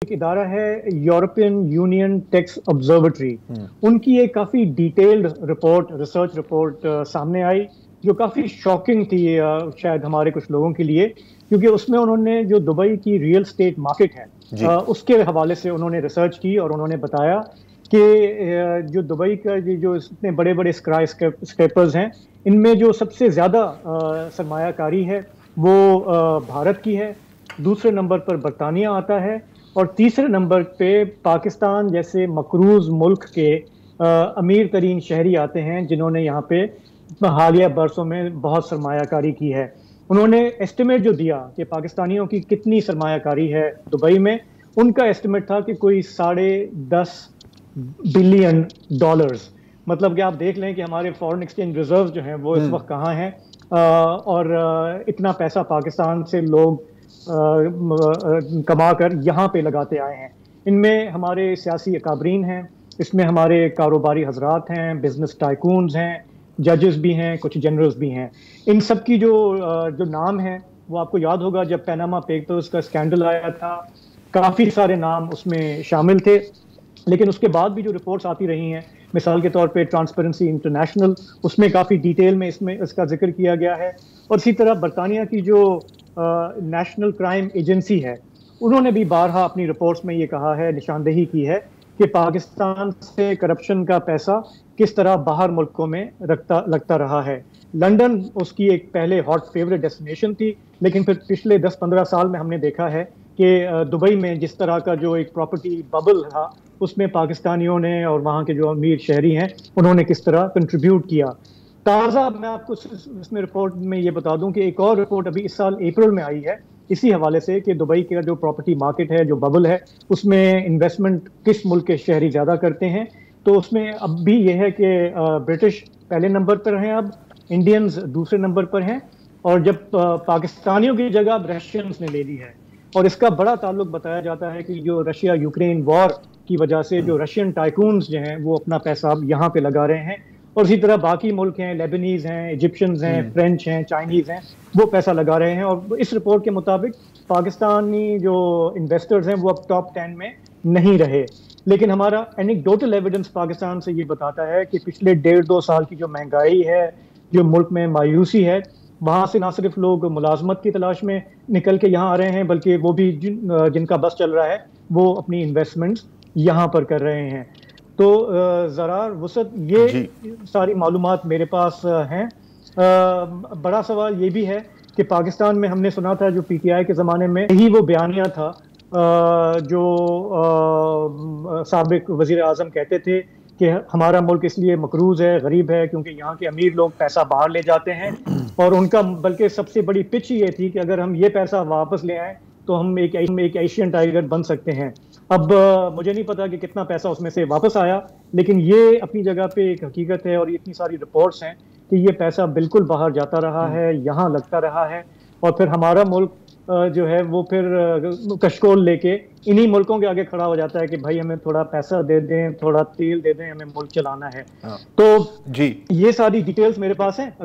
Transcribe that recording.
एक इदारा है यूरोपियन यूनियन टैक्स ऑब्जर्वेटरी। उनकी एक काफ़ी डिटेल्ड रिपोर्ट, रिसर्च रिपोर्ट सामने आई, जो काफ़ी शॉकिंग थी शायद हमारे कुछ लोगों के लिए, क्योंकि उसमें उन्होंने जो दुबई की रियल स्टेट मार्केट है जी। उसके हवाले से उन्होंने रिसर्च की और उन्होंने बताया कि जो दुबई का जो इतने बड़े बड़े स्काई स्क्रैपर्स हैं, इनमें जो सबसे ज़्यादा सरमायाकारी है वो भारत की है। दूसरे नंबर पर बरतानिया आता है और तीसरे नंबर पे पाकिस्तान जैसे मकरूज मुल्क के अमीर तरीन शहरी आते हैं, जिन्होंने यहाँ पे हालिया बरसों में बहुत सरमायाकारी की है। उन्होंने एस्टिमेट जो दिया कि पाकिस्तानियों की कितनी सरमायाकारी है दुबई में, उनका एस्टिमेट था कि कोई $10.5 बिलियन। मतलब कि आप देख लें कि हमारे फॉरेन एक्सचेंज रिजर्व जो हैं वो इस वक्त कहाँ हैं। और इतना पैसा पाकिस्तान से लोग कमा कर यहाँ पे लगाते आए हैं। इनमें हमारे सियासी अकाबरीन हैं, इसमें हमारे कारोबारी हजरात हैं, बिजनेस टाइकून्स हैं, जजेस भी हैं, कुछ जनरल्स भी हैं। इन सब की जो नाम है, वो आपको याद होगा जब पैनामा पेपर्स का स्कैंडल आया था, काफ़ी सारे नाम उसमें शामिल थे। लेकिन उसके बाद भी जो रिपोर्ट्स आती रही हैं, मिसाल के तौर पे ट्रांसपेरेंसी इंटरनेशनल, उसमें काफ़ी डिटेल में इसमें इसका जिक्र किया गया है। और इसी तरह बरतानिया की जो नेशनल क्राइम एजेंसी है, उन्होंने भी बारहा अपनी रिपोर्ट्स में ये कहा है, निशानदेही की है कि पाकिस्तान से करप्शन का पैसा किस तरह बाहर मुल्कों में लगता रहा है। लंदन उसकी एक पहले हॉट फेवरेट डेस्टिनेशन थी, लेकिन फिर पिछले 10-15 साल में हमने देखा है कि दुबई में जिस तरह का जो एक प्रॉपर्टी बबल था, उसमें पाकिस्तानियों ने और वहाँ के जो अमीर शहरी हैं, उन्होंने किस तरह कंट्रीब्यूट किया। ताज़ा मैं आपको इसमें रिपोर्ट में ये बता दूं कि एक और रिपोर्ट अभी इस साल अप्रैल में आई है, इसी हवाले से कि दुबई का जो प्रॉपर्टी मार्केट है, जो बबल है, उसमें इन्वेस्टमेंट किस मुल्क के शहरी ज़्यादा करते हैं। तो उसमें अब भी यह है कि ब्रिटिश पहले नंबर पर हैं, अब इंडियंस दूसरे नंबर पर हैं, और जब पाकिस्तानियों की जगह अब रशियंस ने ले ली है। और इसका बड़ा ताल्लुक बताया जाता है कि जो रशिया यूक्रेन वॉर की वजह से जो रशियन टाइकून्स जो हैं वो अपना पैसा अब यहाँ पे लगा रहे हैं, और इसी तरह बाकी मुल्क हैं, लेबनीज हैं, इजिप्शियंस हैं, फ्रेंच हैं, चाइनीज हैं, वो पैसा लगा रहे हैं। और इस रिपोर्ट के मुताबिक पाकिस्तानी जो इन्वेस्टर्स हैं वो अब टॉप 10 में नहीं रहे। लेकिन हमारा एनेक्डोटल एविडेंस पाकिस्तान से ये बताता है कि पिछले 1.5-2 साल की जो महंगाई है, जो मुल्क में मायूसी है, वहाँ से ना सिर्फ लोग मुलाजमत की तलाश में निकल के यहाँ आ रहे हैं, बल्कि वो भी जिनका बस चल रहा है वो अपनी इन्वेस्टमेंट्स यहाँ पर कर रहे हैं। तो ज़रार वसत ये सारी मालूमात मेरे पास हैं। बड़ा सवाल ये भी है कि पाकिस्तान में हमने सुना था जो पीटीआई के ज़माने में ही वो बयानिया था, जो साबिक वज़ीर आज़म कहते थे कि हमारा मुल्क इसलिए मकरूज है, गरीब है, क्योंकि यहाँ के अमीर लोग पैसा बाहर ले जाते हैं। और उनका बल्कि सबसे बड़ी पिच ये थी कि अगर हम ये पैसा वापस ले आएँ तो हम एक एशियन टाइगर बन सकते हैं। अब मुझे नहीं पता कि कितना पैसा उसमें से वापस आया, लेकिन ये अपनी जगह पे एक हकीकत है और इतनी सारी रिपोर्ट्स हैं कि ये पैसा बिल्कुल बाहर जाता रहा है, यहाँ लगता रहा है। और फिर हमारा मुल्क जो है वो फिर कशकोल लेके इन्हीं मुल्कों के आगे खड़ा हो जाता है कि भाई हमें थोड़ा पैसा दे दें, थोड़ा तेल दे दें, हमें मुल्क चलाना है। तो जी, ये सारी डिटेल्स मेरे पास हैं।